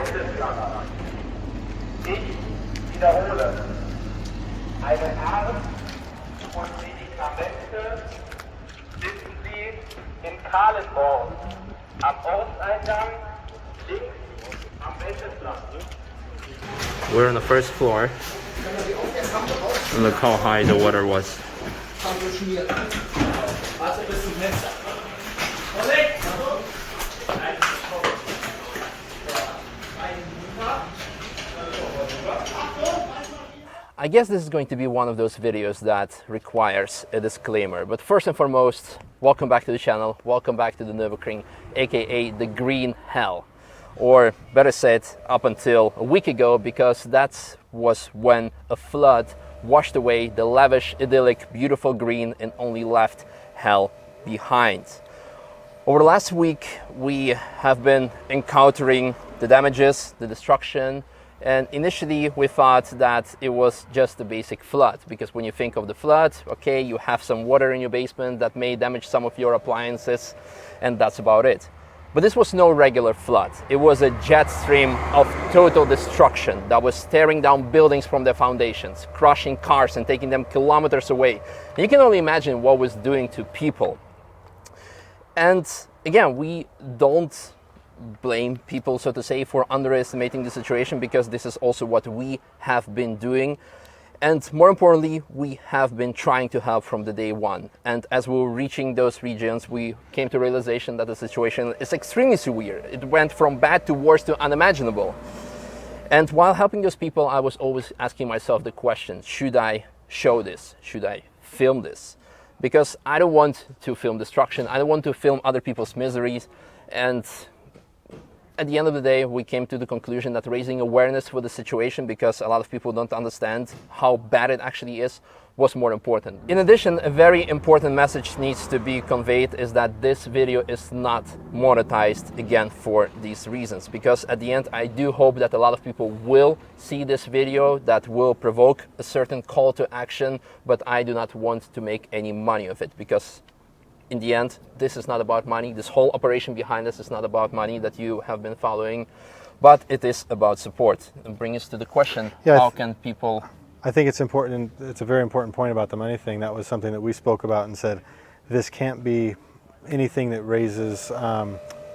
Wendeschlacht. Ich wiederhole. Eine Arzt und Medikamente finden Sie in Kahlenborn am Ortseingang links am Wendeschlacht. We're on the first floor. And look how high the water was. I guess this is going to be one of those videos that requires a disclaimer, but first and foremost, welcome back to the channel, welcome back to the Nürburgring, aka the Green Hell, or better said, up until a week ago, because that was when a flood washed away the lavish, idyllic, beautiful green and only left hell behind. Over the last week, we have been encountering the damages, the destruction, and initially we thought that it was just a basic flood, because when you think of the flood, okay, you have some water in your basement that may damage some of your appliances, and that's about it. But this was no regular flood. It was a jet stream of total destruction that was tearing down buildings from their foundations, crushing cars and taking them kilometers away. And you can only imagine what it was doing to people. And again, we don't blame people, so to say, for underestimating the situation, because this is also what we have been doing. And more importantly, we have been trying to help from the day one. And as we were reaching those regions, we came to realization that the situation is extremely severe. It went from bad to worse to unimaginable. And while helping those people, I was always asking myself the question, should I show this? Should I film this? Because I don't want to film destruction. I don't want to film other people's miseries. And at the end of the day, we came to the conclusion that raising awareness for the situation, because a lot of people don't understand how bad it actually is, was more important. In addition, a very important message needs to be conveyed, is that this video is not monetized, again, for these reasons. Because at the end, I do hope that a lot of people will see this video, that will provoke a certain call to action, but I do not want to make any money of it, because in the end, this is not about money. This whole operation behind this is not about money that you have been following, but it is about support. And bring us to the question, how can people... I think it's important, it's a very important point about the money thing. That was something that we spoke about and said, this can't be anything that raises,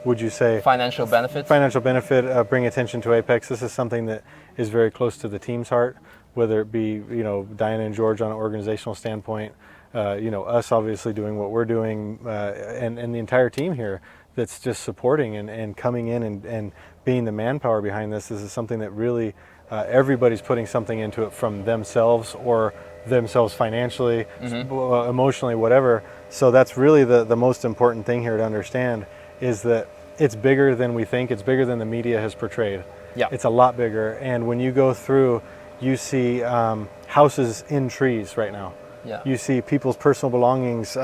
would you say... Financial benefit? Financial benefit, bring attention to Apex. This is something that is very close to the team's heart, whether it be, you know, Diana and George on an organizational standpoint, you know, us obviously doing what we're doing, and the entire team here that's just supporting and coming in and being the manpower behind this. This is something that really everybody's putting something into it, from themselves or themselves financially, emotionally, whatever. So that's really the most important thing here to understand, is that it's bigger than we think. It's bigger than the media has portrayed. Yeah. It's a lot bigger. And when you go through, you see houses in trees right now. Yeah. You see people's personal belongings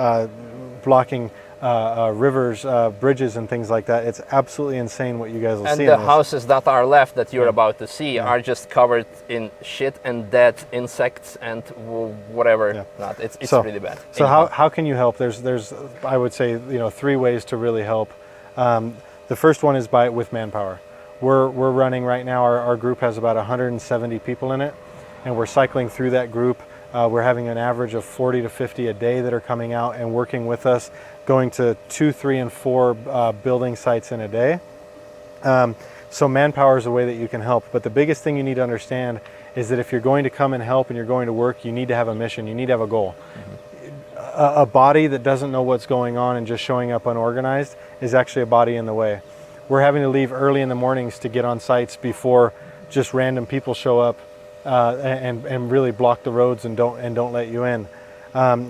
blocking rivers, bridges, and things like that. It's absolutely insane what you guys will see. And the houses that are left that you're about to see are just covered in shit and dead insects and whatever. Yeah. Not. It's so, really bad. So how can you help? There's I would say, you know, 3 ways to really help. The first one is with Manpower. We're running right now. Our group has about 170 people in it, and we're cycling through that group. We're having an average of 40 to 50 a day that are coming out and working with us, going to 2, 3, and 4 building sites in a day. So Manpower is a way that you can help. But the biggest thing you need to understand is that if you're going to come and help and you're going to work, you need to have a mission. You need to have a goal. A body that doesn't know what's going on and just showing up unorganized is actually a body in the way. We're having to leave early in the mornings to get on sites before just random people show up. And really block the roads and don't let you in.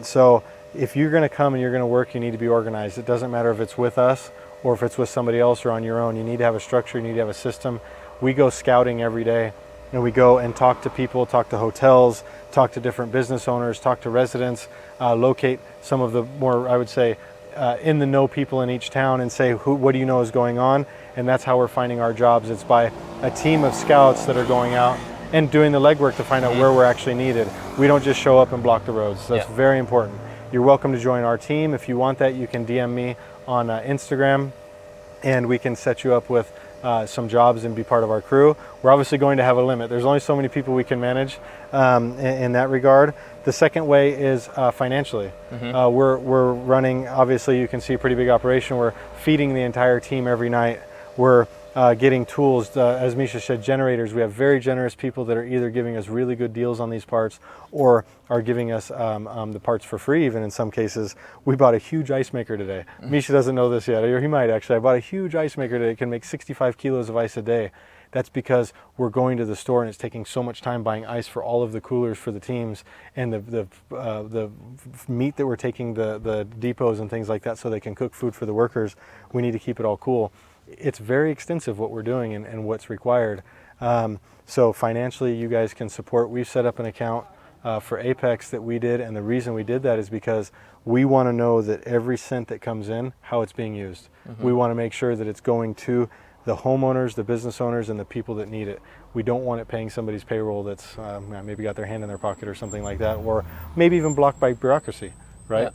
So if you're going to come and you're going to work, you need to be organized. It doesn't matter if it's with us or if it's with somebody else or on your own. You need to have a structure. You need to have a system. We go scouting every day, and we go and talk to people, talk to hotels, talk to different business owners, talk to residents, locate some of the more, I would say, in the know people in each town, and say, what do you know is going on? And that's how we're finding our jobs. It's by a team of scouts that are going out and doing the legwork to find out where we're actually needed. We don't just show up and block the roads. That's very important. You're welcome to join our team. If you want that, you can DM me on Instagram, and we can set you up with some jobs and be part of our crew. We're obviously going to have a limit. There's only so many people we can manage in that regard. The second way is financially. We're running, obviously you can see a pretty big operation. We're feeding the entire team every night. We're getting tools, as Misha said, generators. We have very generous people that are either giving us really good deals on these parts or are giving us the parts for free, even in some cases. We bought a huge ice maker today. Misha doesn't know this yet, or he might actually. I bought a huge ice maker today. It can make 65 kilos of ice a day. That's because we're going to the store and it's taking so much time buying ice for all of the coolers for the teams, and the meat that we're taking the depots and things like that so they can cook food for the workers. We need to keep it all cool. It's very extensive what we're doing and what's required. So financially, you guys can support. We've set up an account for Apex that we did, and the reason we did that is because we want to know that every cent that comes in, how it's being used. We want to make sure that it's going to the homeowners, the business owners, and the people that need it. We don't want it paying somebody's payroll that's maybe got their hand in their pocket or something like that, or maybe even blocked by bureaucracy, right?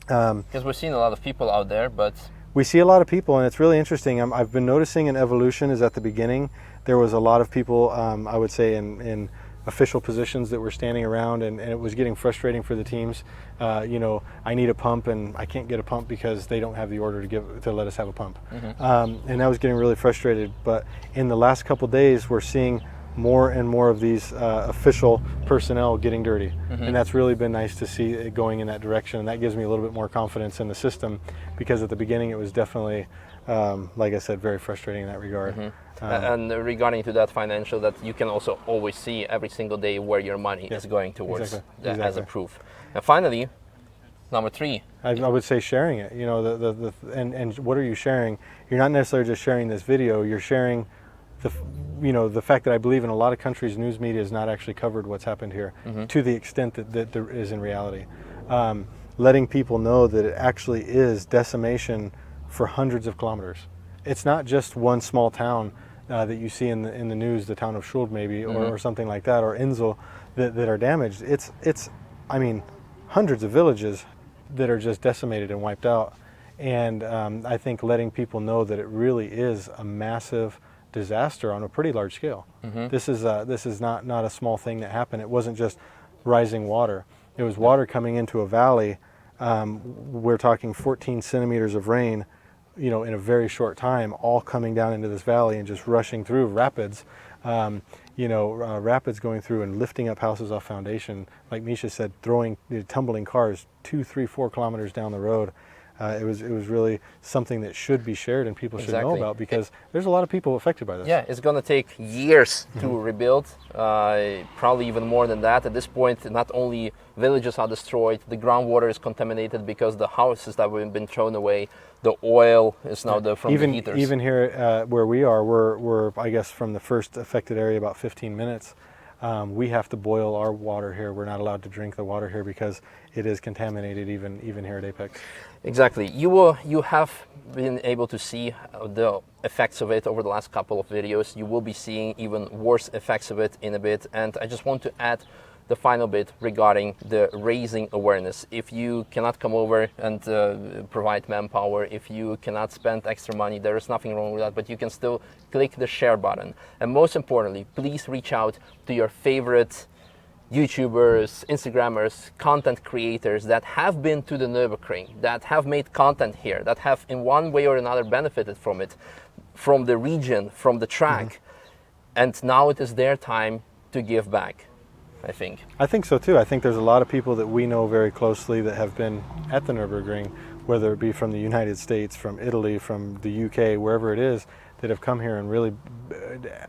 Because we're seeing a lot of people out there, but we see a lot of people, and it's really interesting. I've been noticing an evolution is at the beginning. There was a lot of people, I would say, in official positions that were standing around, and it was getting frustrating for the teams. You know, I need a pump, and I can't get a pump because they don't have the order to let us have a pump. And I was getting really frustrated. But in the last couple days, we're seeing more and more of these official personnel getting dirty. And that's really been nice to see it going in that direction. And that gives me a little bit more confidence in the system, because at the beginning it was definitely, like I said, very frustrating in that regard. And regarding to that financial, that you can also always see every single day where your money is going towards as a proof. And finally, number 3. I would say sharing it. You know, and what are you sharing? You're not necessarily just sharing this video. You're sharing the fact that I believe in a lot of countries, news media has not actually covered what's happened here to the extent that there is in reality. Letting people know that it actually is decimation for hundreds of kilometers. It's not just one small town that you see in the news, the town of Schuld maybe, or something like that, or Insel, that are damaged. It's I mean, hundreds of villages that are just decimated and wiped out. And I think letting people know that it really is a massive disaster on a pretty large scale. This is not a small thing that happened. It wasn't just rising water. It was water coming into a valley. We're talking 14 centimeters of rain, you know, in a very short time, all coming down into this valley and just rushing through rapids. Rapids going through and lifting up houses off foundation. Like Misha said, tumbling cars 2, 3, 4 kilometers down the road. It was really something that should be shared and people should know about, because there's a lot of people affected by this. Yeah, it's going to take years to rebuild, probably even more than that. At this point, not only villages are destroyed, the groundwater is contaminated because the houses that have been thrown away, the oil is now from the heaters. Even here where we are, we're I guess from the first affected area about 15 minutes. We have to boil our water here. We're not allowed to drink the water here because it is contaminated even here at Apex. Exactly. You have been able to see the effects of it over the last couple of videos. You will be seeing even worse effects of it in a bit. And I just want to add the final bit regarding the raising awareness. If you cannot come over and provide manpower, if you cannot spend extra money, there is nothing wrong with that, but you can still click the share button. And most importantly, please reach out to your favorite YouTubers, Instagrammers, content creators that have been to the Nürburgring, that have made content here, that have in one way or another benefited from it, from the region, from the track. And now it is their time to give back, I think. I think so too. I think there's a lot of people that we know very closely that have been at the Nürburgring, whether it be from the United States, from Italy, from the UK, wherever it is, that have come here and really,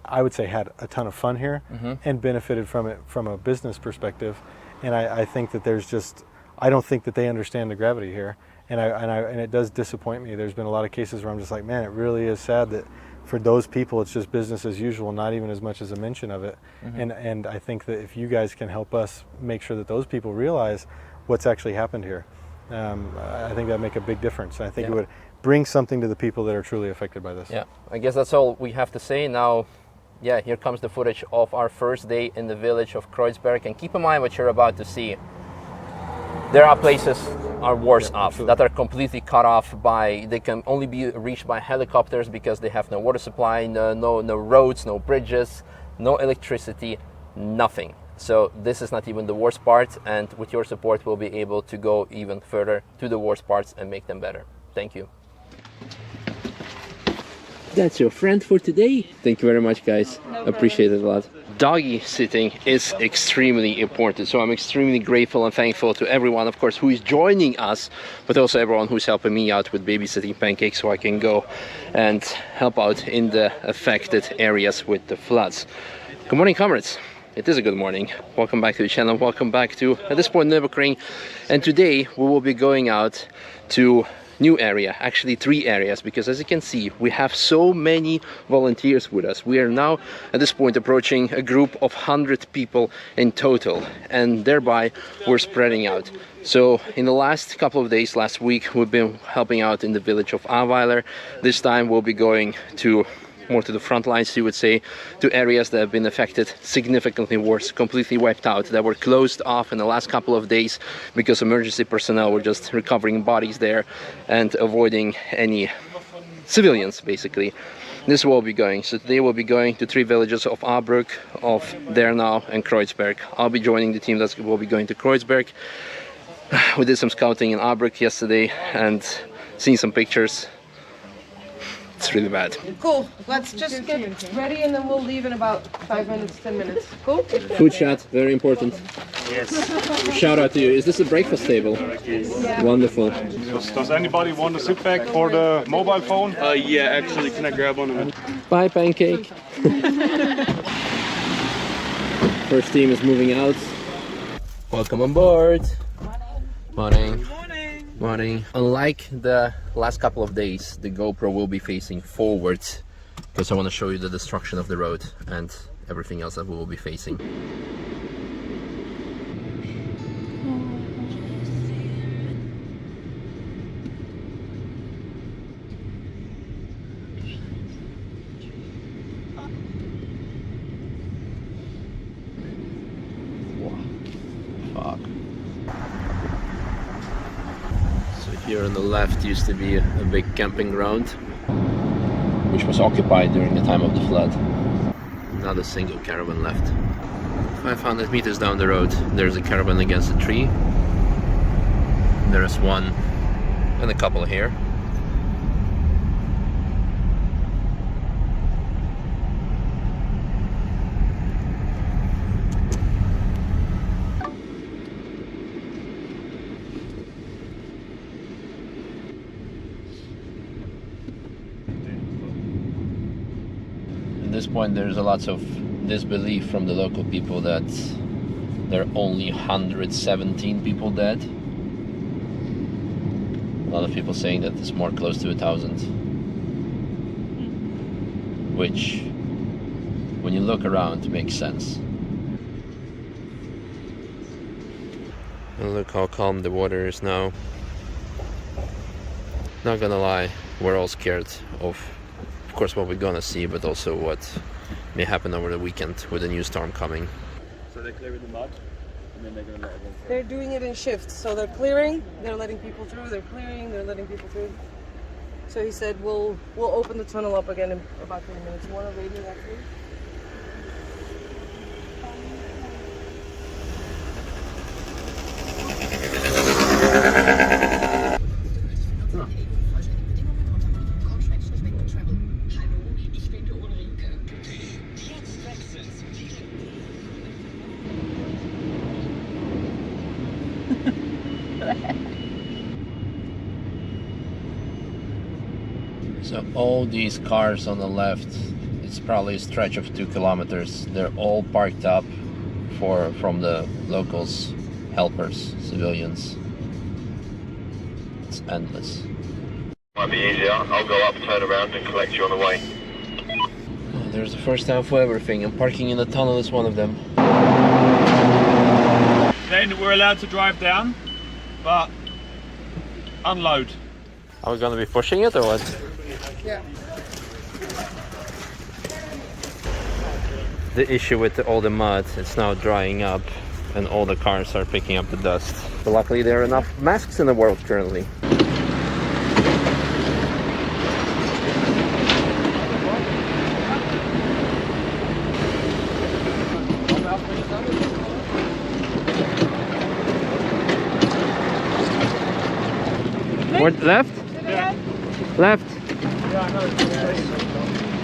I would say, had a ton of fun here and benefited from it from a business perspective. And I think that I don't think that they understand the gravity here. And it does disappoint me. There's been a lot of cases where I'm just like, man, it really is sad that for those people it's just business as usual, not even as much as a mention of it. And I think that if you guys can help us make sure that those people realize what's actually happened here, I think that'd make a big difference. I think it would bring something to the people that are truly affected by this. Yeah, I guess that's all we have to say now. Yeah, here comes the footage of our first day in the village of Kreuzberg, and keep in mind what you're about to see. There are places are worse off, that are completely cut off by, they can only be reached by helicopters because they have no water supply, no roads, no bridges, no electricity, nothing. So this is not even the worst part, and with your support we'll be able to go even further to the worst parts and make them better. Thank you. That's your friend for today. Thank you very much, guys. Appreciate it a lot. Doggy sitting is extremely important, so I'm extremely grateful and thankful to everyone, of course, who is joining us, but also everyone who's helping me out with babysitting Pancake, so I can go and help out in the affected areas with the floods. Good morning, comrades. It is a good morning. Welcome back to the channel. Welcome back to, at this point, Nürburgring. And today we will be going out to new area, actually 3 areas, because as you can see we have so many volunteers with us. We are now at this point approaching a group of 100 people in total, and thereby we're spreading out. So in the last couple of days, last week, we've been helping out in the village of Aweiler. This time we'll be going to more to the front lines, you would say, to areas that have been affected significantly worse, completely wiped out, that were closed off in the last couple of days because emergency personnel were just recovering bodies there and avoiding any civilians, basically. This will be going. So today we'll be going to 3 villages of Nürburg, of Dernau and Kreuzberg. I'll be joining the team that will be going to Kreuzberg. We did some scouting in Nürburg yesterday and seen some pictures. It's really bad. Cool. Let's just get ready and then we'll leave in about 5 minutes, 10 minutes. Cool? Food chat, very important. Yes. Shout out to you. Is this a breakfast table? Yeah. Wonderful. Does anybody want a sit back for the mobile phone? Yeah, actually, can I grab one? Bye, Pancake. First team is moving out. Welcome on board. Morning. Morning. Unlike the last couple of days, the GoPro will be facing forwards because I want to show you the destruction of the road and everything else that we will be facing. Fuck. Here on the left used to be a big camping ground, which was occupied during the time of the flood. Not a single caravan left. 500 meters down the road, there's a caravan against a tree. There's one and a couple here. At this point there's a lot of disbelief from the local people that there are only 117 people dead. A lot of people saying that it's more close to 1,000, which when you look around makes sense. And look how calm the water is now. Not gonna lie, we're all scared of course what we're gonna see, but also what may happen over the weekend with a new storm coming. So they're clearing the mud and then they're going to let everyone through. They're doing it in shifts. So they're clearing, they're letting people through, they're clearing, they're letting people through. So he said we'll open the tunnel up again in about 3 minutes. You want to radio that through? So all these cars on the left, it's probably a stretch of 2 kilometers. They're all parked up from the locals, helpers, civilians. It's endless. Might be easier. I'll go up, turn around and collect you on the way. Oh, there's a first time for everything, and parking in the tunnel is one of them. Then we're allowed to drive down, but unload. Are we gonna be pushing it or what? Yeah. The issue with all the mud, it's now drying up, and all the cars are picking up the dust. But luckily there are enough masks in the world currently. What, left? Yeah. Left. Yeah, I know.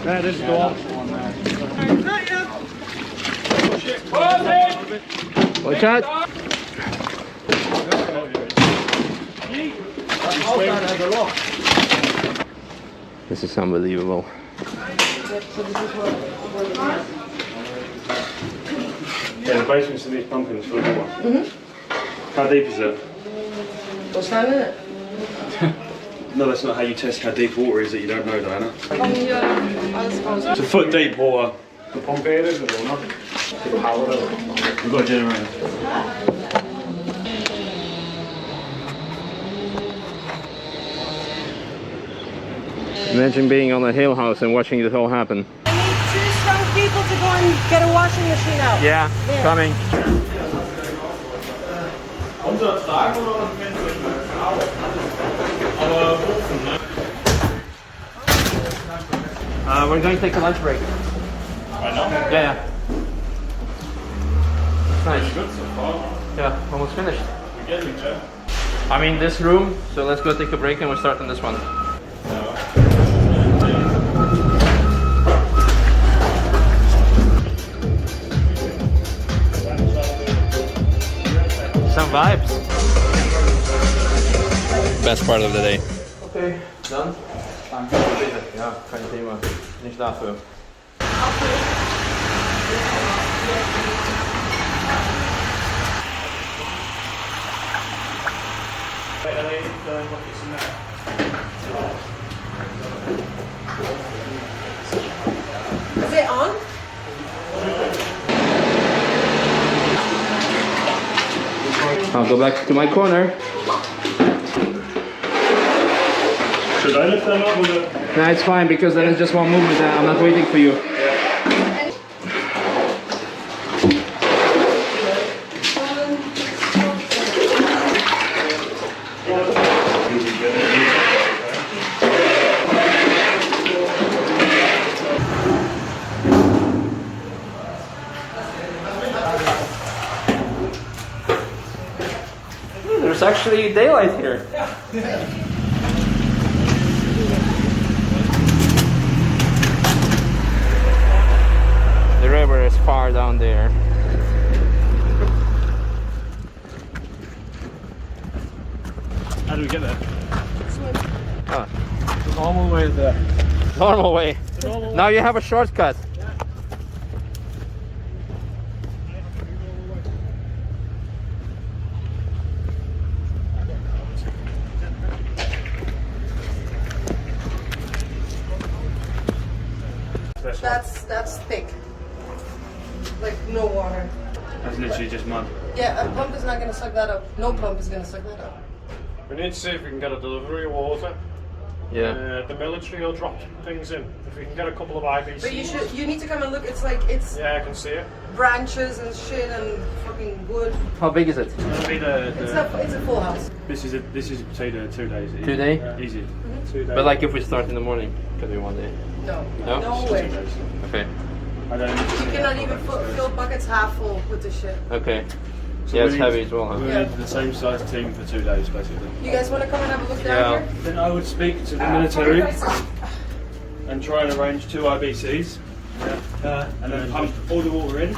That is the one there. Watch out! This is unbelievable. Yeah, the basements in these pumpkins full of water. How deep is it? What's that in it? No, that's not how you test how deep water is that you don't know, Diana. Alles It's a foot deep water. The pump here is it or not? We've got a generator. Imagine being on a hill house and watching this all happen. I need 2 strong people to go and get a washing machine out. Yeah, There. coming. We're going to take a lunch break. Right now? Yeah. Nice. Yeah, almost finished. We're getting there. I'm in this room, so let's go take a break and we'll start on this one. Some vibes. Best part of the day. Okay, done. Ja, kein Thema. Nicht dafür. Is it on? I'll go back to my corner. Should I lift them up with a... No, it's fine because then it's just one movement. I'm not waiting for you. There's actually daylight here. The river is far down there. How do we get there? Oh, The normal way there. normal way. Now you have a shortcut. That's thick. Like no water. That's literally just mud. Yeah, a pump is not gonna suck that up. No pump is gonna suck that up. We need to see if we can get a delivery of water. Yeah. The military will drop things in. If we can get a couple of IBCs. But you need to come and look. It's like it's Yeah, I can see it. branches and shit and fucking wood. How big is it? It'll be the It's a full house. this is say the 2 days. 2 day? Easy. 2 days. But like if we start in the morning, could be 1 day. No, No? no 2 way. days. Okay. I don't need to You cannot even fill buckets half full with this shit. Okay. So Yeah, we it's need- heavy as well, We huh? need the same size team for 2 days, basically. You guys want to come and have a look Yeah. down here? Then I would speak to the military and try and arrange 2 IBCs, and then pump all the water in.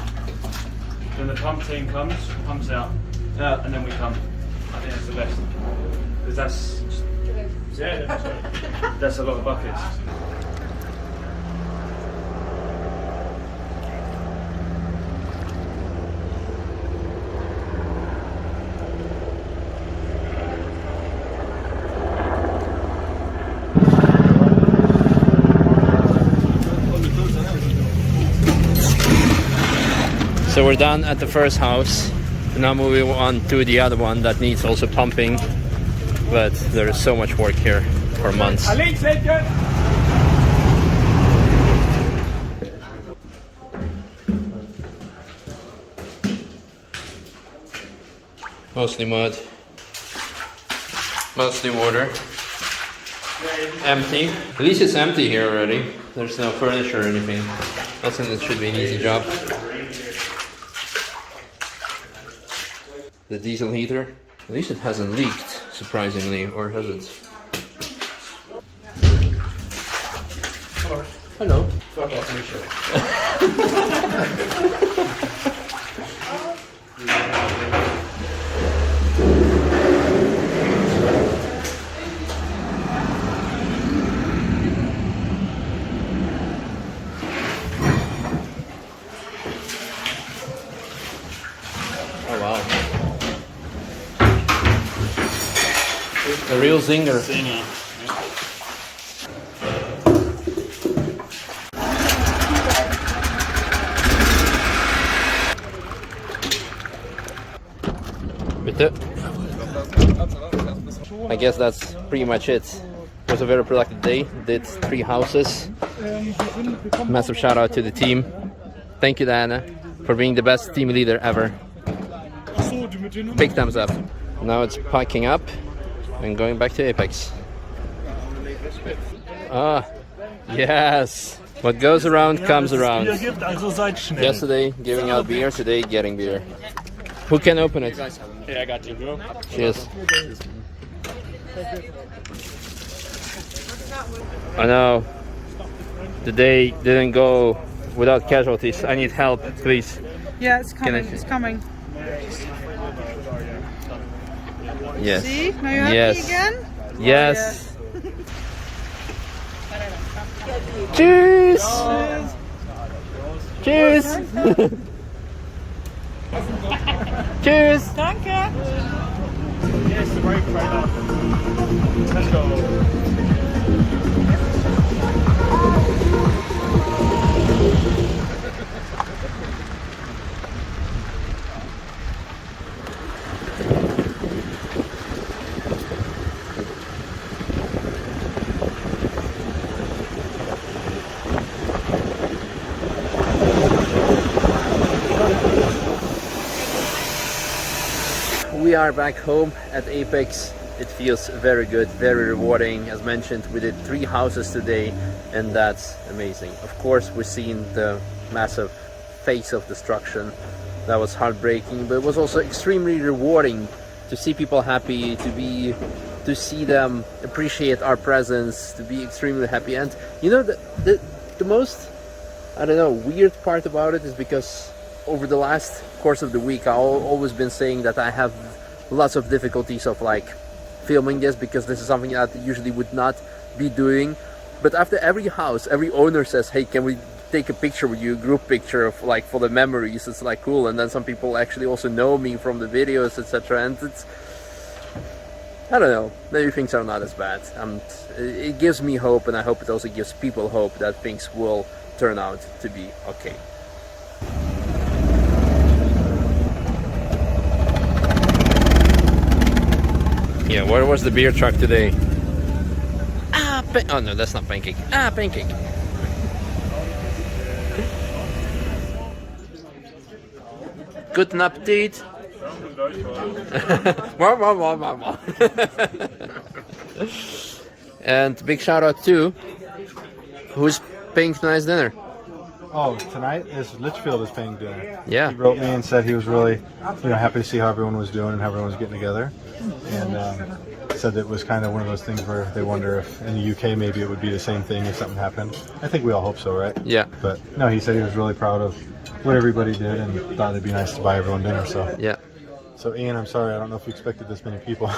Then the pump team comes, pumps out, and then we come. I think that's the best. Because that's a lot of buckets. So we're done at the first house. Now moving on to the other one that needs also pumping. But there is so much work here for months. Mostly mud. Mostly water. Empty. At least it's empty here already. There's no furniture or anything. I think it should be an easy job. The diesel heater. At least it hasn't leaked, surprisingly, or has it? Hello. Fuck off, Misha. Oh wow. A real zinger. Bitte. I guess that's pretty much it. It was a very productive day. Did 3 houses. Massive shout out to the team. Thank you, Diana, for being the best team leader ever. Big thumbs up. Now it's packing up and going back to Apex. Ah, yes. What goes around comes around. Yesterday giving out beer, today getting beer. Who can open it? Yeah, I got you, bro. Cheers. I know. The day didn't go without casualties. I need help, please. Yeah, it's coming. It's coming. Yes. See? Now you're happy Yes. again? Yes. Cheers. Cheers. Cheers. Danke. Yes, the brake right up. Let's go. We are back home at Apex. It feels very good, very rewarding. As mentioned, we did 3 houses today, and that's amazing. Of course, we've seen the massive face of destruction. That was heartbreaking, but it was also extremely rewarding to see people happy, to see them appreciate our presence, to be extremely happy. And you know, the most, I don't know, weird part about it is because over the last course of the week, I've always been saying that I have lots of difficulties of like filming this, because this is something that I usually would not be doing. But after every house, every owner says, hey, can we take a picture with you, a group picture of like for the memories? It's like cool. And then some people actually also know me from the videos, etc. And it's, I don't know, maybe things are not as bad. It gives me hope, and I hope it also gives people hope that things will turn out to be okay. Yeah, where was the beer truck today? Oh no, that's not pancake. Pancake. Guten Appetit. And big shout out to who's paying tonight's dinner. Oh, tonight is Litchfield is paying dinner. Yeah. He wrote me and said he was really, happy to see how everyone was doing and how everyone was getting together. And said it was kind of one of those things where they wonder if in the UK maybe it would be the same thing if something happened. I think we all hope so, right? Yeah. But no, he said he was really proud of what everybody did and thought it'd be nice to buy everyone dinner. So yeah. So Ian, I'm sorry, I don't know if you expected this many people.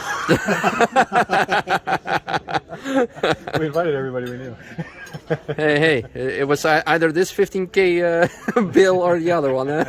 We invited everybody we knew. Hey, it was either this 15K bill or the other one. Huh?